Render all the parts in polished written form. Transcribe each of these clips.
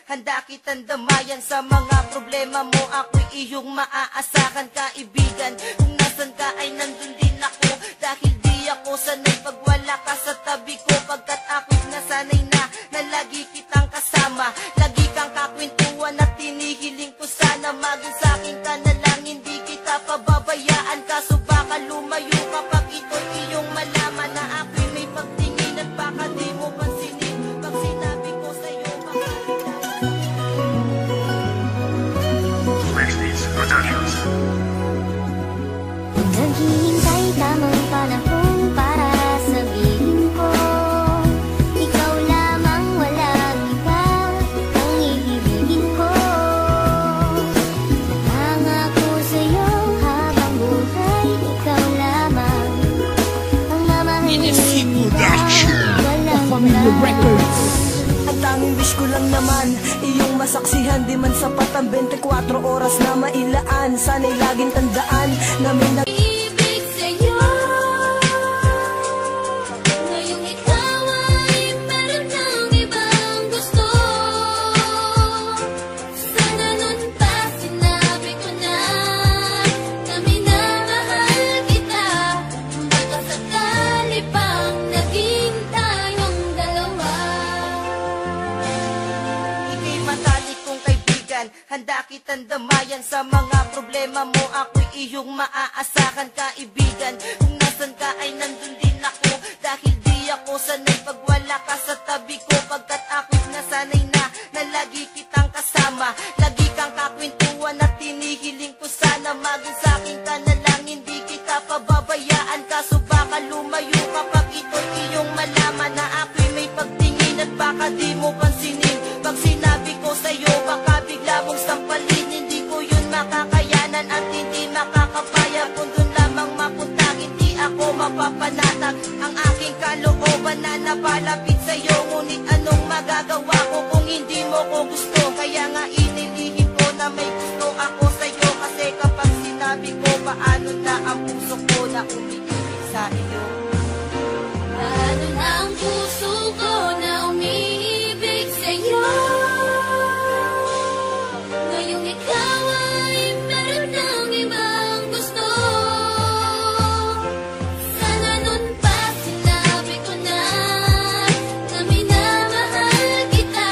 handa kitang damayan sa mga problema mo. Ako'y iyong maaasahan, kaibigan. Kung nasan ka ay nandun din ako, dahil di ako sanay pag wala ka sa tabi ko. Pagkat ako'y nasanay na lagi kitang kasama, lagi kang kakwentuhan at tinihiling ko sana maging sa'kin ka na lang, hindi kita pababayaan. Kaso baka lumayo kapag ito'y iyong malaman na ako'y may pagtingin at baka di mo pansinin pag sinabi ko sa'yo naghihintay tamang panahon para sabihin ko ikaw lamang, walang iba ang iibigin ko. Nangako sa'yo habang buhay, ikaw lamang ang mamahalin kita, walang iba. Ang tanging wish ko lang naman, iyong masaksihan. Di man sapat ang 24 oras na mailaan. Sana'y laging tandaan na may Ibig sa'yo, ngayong ikaw ay meron ng ibang gusto. Sana nun pa sinabi ko na minamahal kita. Baka sakali pang naging tayong dalawa. ika'y matalik kong kaibigan, handa kitang damayan sa mga problema mo. Ako'y iyong maaasahan, kaibigan. Kung nasan ka ay nandun din ako, dahil di ako sanay pag wala ka sa tabi ko. Pagkat ako'y nasanay na lagi kitang kasama, lagi kang kakwentuhan at tinihiling ko sana maging sa'kin ka na lang, hindi kita pababayaan. Kaso baka lumayo kapag ito'y iyong malaman na ako'y may pagtingin at baka di mo pansinin pag sinabi ko sa'yo. Baka bigla mong sampalin, hindi ko yun makakayanan at hindi makakapaya. Kung doon lamang mapunta, hindi ako mapapanatag ang aking kalooban na napalapit sa'yo. Ngunit anong magagawa ko kung hindi mo ko gusto? Kaya nga inilihim ko na may gusto ako sa'yo. Kasi kapag sinabi ko, paano na ang puso ko na umiibig sa iyo? Paano na ang puso ko na umiibig sa'yo? Ngayong ikaw ay meron ng ibang gusto. Sana nun pa sinabi ko na minamahal kita.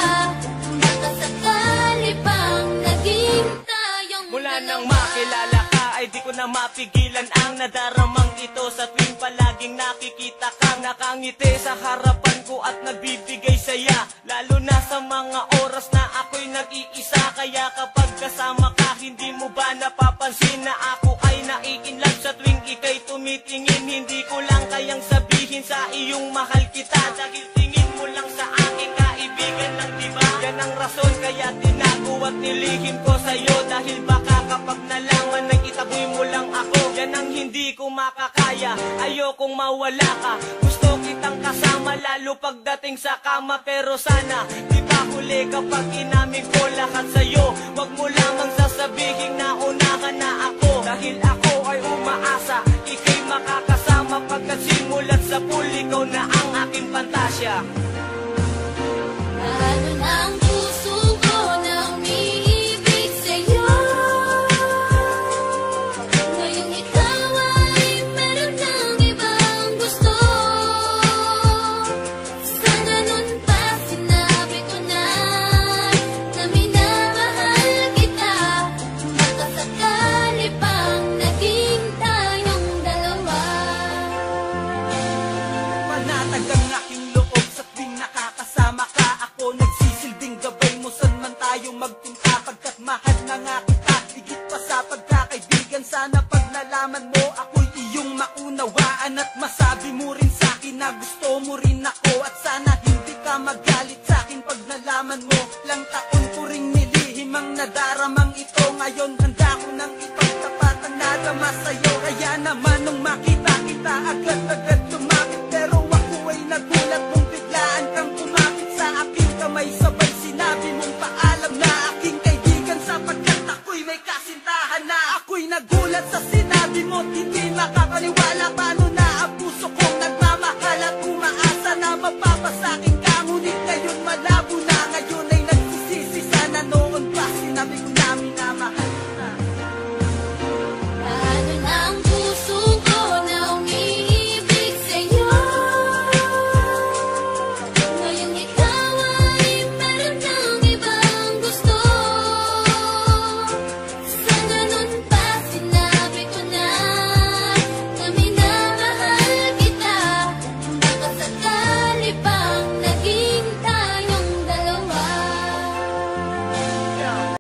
Baka sakali pang naging tayong Mula nang dalawa. makilala ka ay di ko na mapigilan ang nadaramang ito. Sa tuwing palaging nakikita kang nakangiti sa harapan ko at nagbibigay saya, lalo na sa mga oras na ako'y nag-iisa. Kaya kapag kasama ka, hindi mo ba napapansin na ako ay naiinlove? Sa tuwing ika'y tumitingin, hindi ko lang kayang sabihin sa iyong mahal kita. Dahil tingin mo lang sa aking kaibigan lang, diba? Yan ang rason kaya tinago at nilihim ko sa'yo. Dahil baka kapag nalaman na itaboy mo lang ako, yan ang hindi ko makakaya. Ayokong mawala ka, gusto kitang kasama lalo pagdating sa kama. Pero sana di ba huli kapag inamin ko lahat sa'yo? Wag mo lamang sasabihin na unahan na ako, dahil ako ay umaasa ika'y makakasama. Pagkat simulat sa pool, ikaw na ang aking pantasya. Paano na ang puso ko na umiibig sa'yo? Ngayong ikaw ay meron ng ibang gusto. Sana nun pa sinabi ko na minamahal kita. Baka sakali pang naging tayong dalawa. panatag ang aking loob sa tuwing nakakasama ka. Ako nagsisilbing gabay mo saan man tayo magpunta. Pagkat mahal na nga kita, higit pa sa pagkakaibigan. Sana pag nalaman mo, ako'y iyong maunawaan. At masabi mo rin sa'kin na gusto mo rin ako. At sana hindi ka magalit sa'kin pag nalaman mo. Lang taon ko ring nilihim ang nadaramang ito. Ngayon handa ko nang ipagtapat ang nadama sa'yo. Kaya naman nung makita kita, agad-agad